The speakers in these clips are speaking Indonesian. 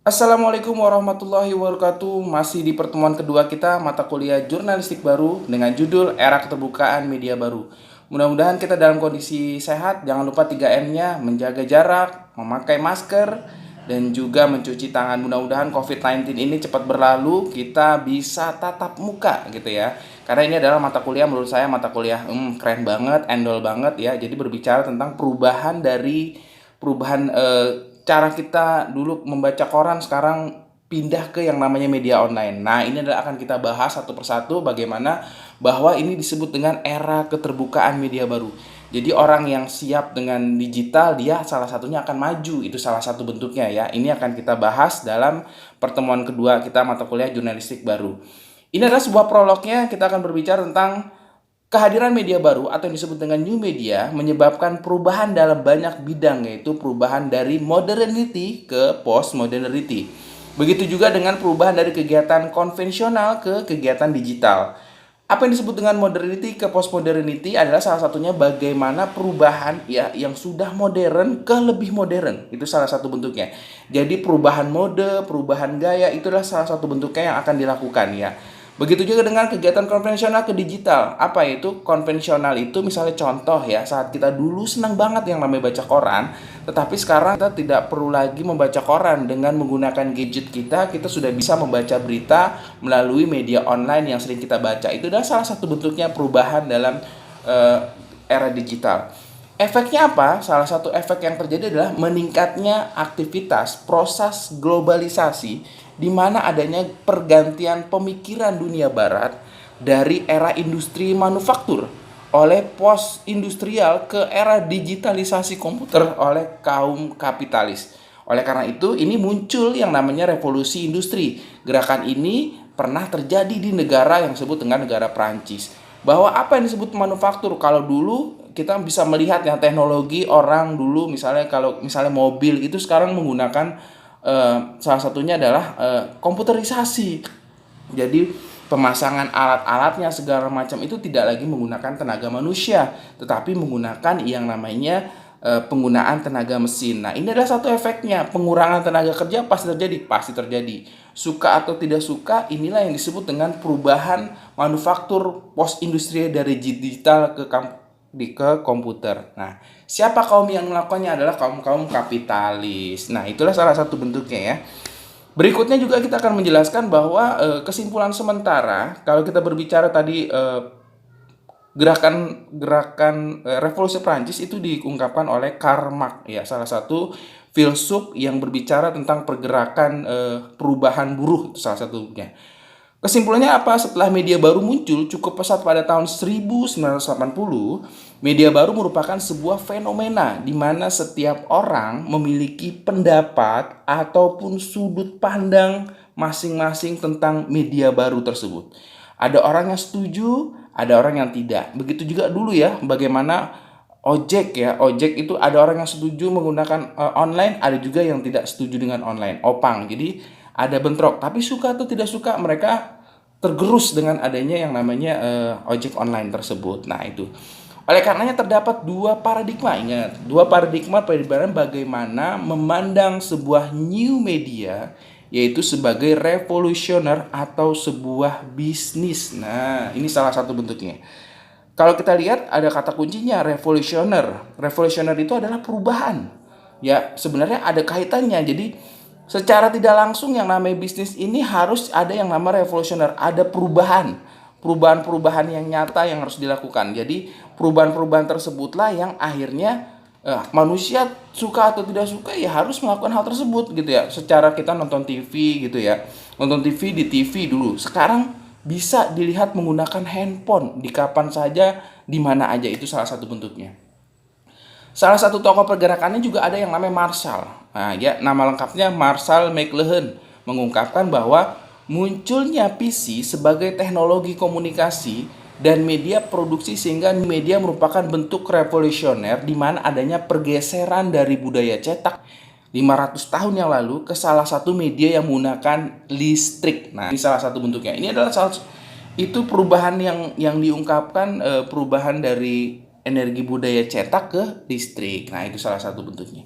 Assalamualaikum warahmatullahi wabarakatuh. Masih di pertemuan kedua kita mata kuliah jurnalistik baru dengan judul Era Keterbukaan Media Baru. Mudah-mudahan kita dalam kondisi sehat. Jangan lupa 3M-nya, menjaga jarak, memakai masker, dan juga mencuci tangan. Mudah-mudahan COVID-19 ini cepat berlalu, kita bisa tatap muka gitu ya. Karena ini adalah mata kuliah, menurut saya mata kuliah keren banget, endol banget ya. Jadi berbicara tentang perubahan cara kita dulu membaca koran, sekarang pindah ke yang namanya media online. Nah, ini adalah akan kita bahas satu persatu bagaimana bahwa ini disebut dengan era keterbukaan media baru. Jadi orang yang siap dengan digital, dia salah satunya akan maju. Itu salah satu bentuknya ya. Ini akan kita bahas dalam pertemuan kedua kita mata kuliah jurnalistik baru. Ini adalah sebuah prolognya. Kita akan berbicara tentang kehadiran media baru atau yang disebut dengan new media menyebabkan perubahan dalam banyak bidang, yaitu perubahan dari modernity ke postmodernity. Begitu juga dengan perubahan dari kegiatan konvensional ke kegiatan digital. Apa yang disebut dengan modernity ke postmodernity adalah salah satunya bagaimana perubahan ya yang sudah modern ke lebih modern. Itu salah satu bentuknya. Jadi perubahan mode, perubahan gaya itu adalah salah satu bentuknya yang akan dilakukan ya. Begitu juga dengan kegiatan konvensional ke digital. Apa itu? Konvensional itu misalnya contoh ya, saat kita dulu senang banget yang namanya baca koran, tetapi sekarang kita tidak perlu lagi membaca koran. Dengan menggunakan gadget kita sudah bisa membaca berita melalui media online yang sering kita baca. Itu adalah salah satu bentuknya perubahan dalam eh, era digital. Efeknya apa? Salah satu efek yang terjadi adalah meningkatnya aktivitas proses globalisasi, di mana adanya pergantian pemikiran dunia barat dari era industri manufaktur oleh post industrial ke era digitalisasi komputer oleh kaum kapitalis. Oleh karena itu, ini muncul yang namanya revolusi industri. Gerakan ini pernah terjadi di negara yang disebut dengan negara Prancis. Bahwa apa yang disebut manufaktur, kalau dulu kita bisa melihat ya teknologi orang dulu, misalnya kalau misalnya mobil itu sekarang menggunakan salah satunya adalah komputerisasi. Jadi pemasangan alat-alatnya segala macam itu tidak lagi menggunakan tenaga manusia, tetapi menggunakan yang namanya penggunaan tenaga mesin. Nah, ini adalah satu efeknya. Pengurangan tenaga kerja pasti terjadi, pasti terjadi. Suka atau tidak suka, inilah yang disebut dengan perubahan manufaktur post industri dari digital ke komputer. Nah, siapa kaum yang melakukannya adalah kaum-kaum kapitalis. Nah, itulah salah satu bentuknya ya. Berikutnya juga kita akan menjelaskan bahwa kesimpulan sementara kalau kita berbicara tadi gerakan revolusi Prancis itu diungkapkan oleh Karl Marx ya, salah satu filsuf yang berbicara tentang pergerakan perubahan buruh, itu salah satunya. Kesimpulannya apa? Setelah media baru muncul cukup pesat pada tahun 1980, media baru merupakan sebuah fenomena di mana setiap orang memiliki pendapat ataupun sudut pandang masing-masing tentang media baru tersebut. Ada orang yang setuju, ada orang yang tidak. Begitu juga dulu ya, bagaimana ojek ya. Ojek itu ada orang yang setuju menggunakan online, ada juga yang tidak setuju dengan online. Opang. Jadi ada bentrok, tapi suka atau tidak suka mereka tergerus dengan adanya yang namanya ojek online tersebut. Nah, itu. Oleh karenanya terdapat dua paradigma, ingat, dua paradigma perubahan bagaimana memandang sebuah new media, yaitu sebagai revolusioner atau sebuah bisnis. Nah, ini salah satu bentuknya. Kalau kita lihat ada kata kuncinya revolusioner. Revolusioner itu adalah perubahan. Ya, sebenarnya ada kaitannya. Jadi secara tidak langsung yang namanya bisnis ini harus ada yang namanya revolusioner, ada perubahan. Perubahan-perubahan yang nyata yang harus dilakukan. Jadi perubahan-perubahan tersebutlah yang akhirnya manusia suka atau tidak suka ya harus melakukan hal tersebut gitu ya. Secara kita nonton TV gitu ya. Nonton TV di TV dulu. Sekarang bisa dilihat menggunakan handphone di kapan saja, di mana aja. Itu salah satu bentuknya. Salah satu tokoh pergerakannya juga ada yang namanya Marshall. Nah, ya, nama lengkapnya Marshall McLuhan mengungkapkan bahwa munculnya PC sebagai teknologi komunikasi dan media produksi sehingga media merupakan bentuk revolusioner di mana adanya pergeseran dari budaya cetak 500 tahun yang lalu ke salah satu media yang menggunakan listrik. Nah, ini salah satu bentuknya. Ini adalah itu perubahan yang diungkapkan, perubahan dari energi budaya cetak ke listrik. Nah, itu salah satu bentuknya.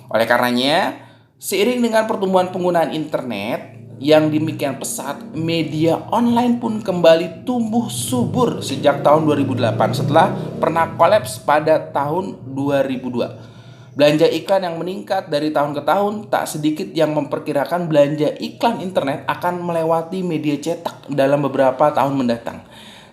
Oleh karenanya Seiring dengan pertumbuhan penggunaan internet yang demikian pesat, media online pun kembali tumbuh subur sejak tahun 2008 setelah pernah kolaps pada tahun 2002. Belanja iklan yang meningkat dari tahun ke tahun, tak sedikit yang memperkirakan belanja iklan internet akan melewati media cetak dalam beberapa tahun mendatang.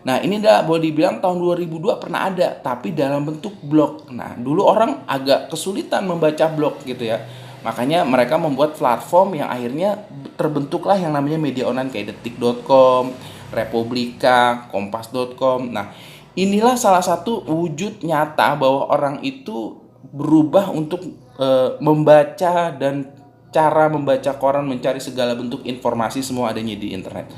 Nah, ini boleh dibilang tahun 2002 pernah ada, tapi dalam bentuk blog. Nah, dulu orang agak kesulitan membaca blog gitu ya. Makanya mereka membuat platform yang akhirnya terbentuklah yang namanya media online kayak detik.com, Republika, kompas.com. Nah, inilah salah satu wujud nyata bahwa orang itu berubah untuk membaca, dan cara membaca koran, mencari segala bentuk informasi semua adanya di internet.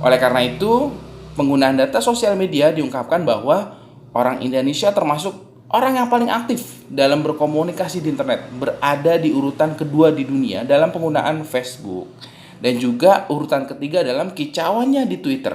Oleh karena itu, penggunaan data sosial media diungkapkan bahwa orang Indonesia termasuk orang yang paling aktif dalam berkomunikasi di internet, berada di urutan kedua di dunia dalam penggunaan Facebook, dan juga urutan ketiga dalam kicauannya di Twitter.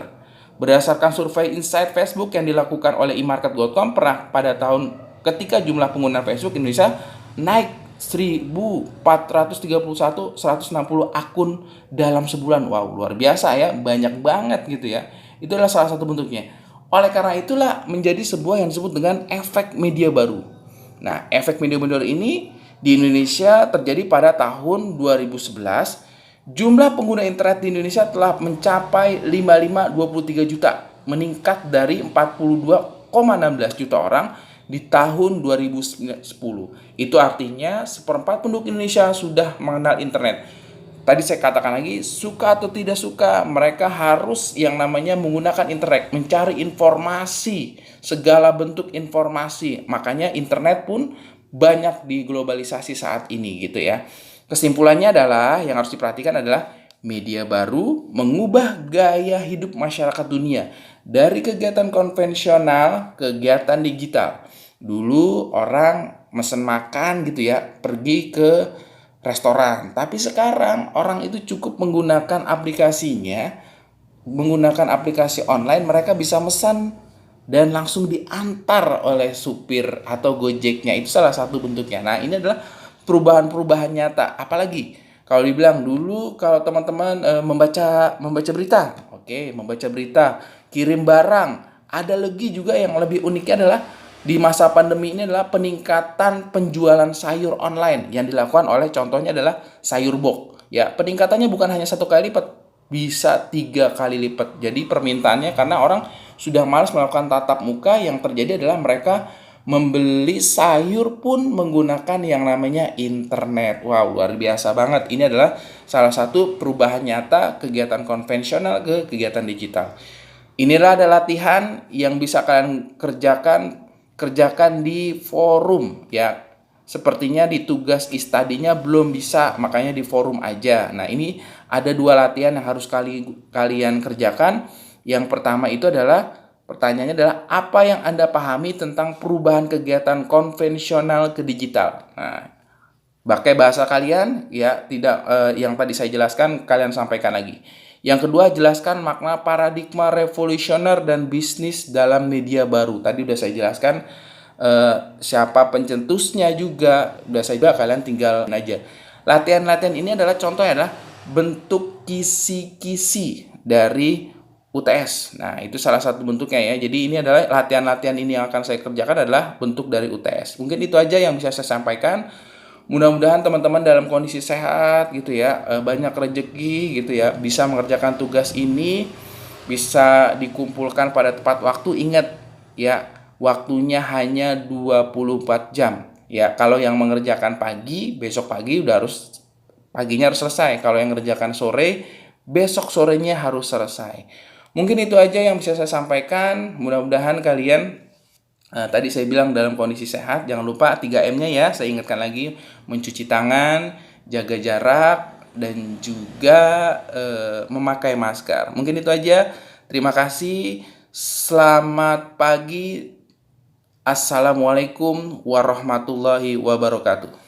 Berdasarkan survei Insight Facebook yang dilakukan oleh eMarket.com pada tahun ketika jumlah pengguna Facebook Indonesia naik 1.431 160 akun dalam sebulan. Wow, luar biasa ya, banyak banget gitu ya. Itu adalah salah satu bentuknya. Oleh karena itulah menjadi sebuah yang disebut dengan efek media baru. Nah, efek media baru ini di Indonesia terjadi pada tahun 2011. Jumlah pengguna internet di Indonesia telah mencapai 55,23 juta, meningkat dari 42,16 juta orang di tahun 2010. Itu artinya seperempat penduduk Indonesia sudah mengenal internet. Tadi saya katakan lagi, suka atau tidak suka, mereka harus yang namanya menggunakan internet, mencari informasi, segala bentuk informasi. Makanya internet pun banyak diglobalisasi saat ini gitu ya. Kesimpulannya adalah, yang harus diperhatikan adalah media baru mengubah gaya hidup masyarakat dunia dari kegiatan konvensional ke kegiatan digital. Dulu orang mesen makan gitu ya, pergi ke restoran. Tapi sekarang orang itu cukup menggunakan aplikasinya, menggunakan aplikasi online, mereka bisa pesan dan langsung diantar oleh supir atau Gojeknya. Itu salah satu bentuknya. Nah, ini adalah perubahan-perubahan nyata. Apalagi kalau dibilang dulu, kalau teman-teman membaca berita, oke, membaca berita, kirim barang. Ada lagi juga yang lebih uniknya adalah di masa pandemi ini adalah peningkatan penjualan sayur online yang dilakukan oleh, contohnya adalah sayur box. Ya, peningkatannya bukan hanya 1 kali lipat, bisa 3 kali lipat. Jadi permintaannya karena orang sudah malas melakukan tatap muka, yang terjadi adalah mereka membeli sayur pun menggunakan yang namanya internet. Wow, luar biasa banget. Ini adalah salah satu perubahan nyata kegiatan konvensional ke kegiatan digital. Inilah ada latihan yang bisa kalian kerjakan di forum ya. Sepertinya di tugas study-nya belum bisa, makanya di forum aja. Nah, ini ada 2 latihan yang harus kalian kerjakan. Yang pertama itu adalah, pertanyaannya adalah, apa yang Anda pahami tentang perubahan kegiatan konvensional ke digital? Nah, pakai bahasa kalian ya, tidak yang tadi saya jelaskan kalian sampaikan lagi. Yang kedua, jelaskan makna paradigma revolusioner dan bisnis dalam media baru. Tadi udah saya jelaskan siapa pencetusnya juga, udah saya juga, kalian tinggal aja. Latihan-latihan ini adalah contohnya adalah bentuk kisi-kisi dari UTS. Nah, itu salah satu bentuknya ya. Jadi ini adalah latihan-latihan ini yang akan saya kerjakan adalah bentuk dari UTS. Mungkin itu aja yang bisa saya sampaikan. Mudah-mudahan teman-teman dalam kondisi sehat gitu ya, banyak rezeki gitu ya, bisa mengerjakan tugas ini, bisa dikumpulkan pada tepat waktu. Ingat ya, waktunya hanya 24 jam. Ya, kalau yang mengerjakan pagi, besok pagi paginya harus selesai. Kalau yang mengerjakan sore, besok sorenya harus selesai. Mungkin itu aja yang bisa saya sampaikan. Mudah-mudahan kalian tadi saya bilang dalam kondisi sehat. Jangan lupa 3M-nya ya. Saya ingatkan lagi, mencuci tangan, jaga jarak, dan juga memakai masker. Mungkin itu aja. Terima kasih. Selamat pagi. Assalamualaikum warahmatullahi wabarakatuh.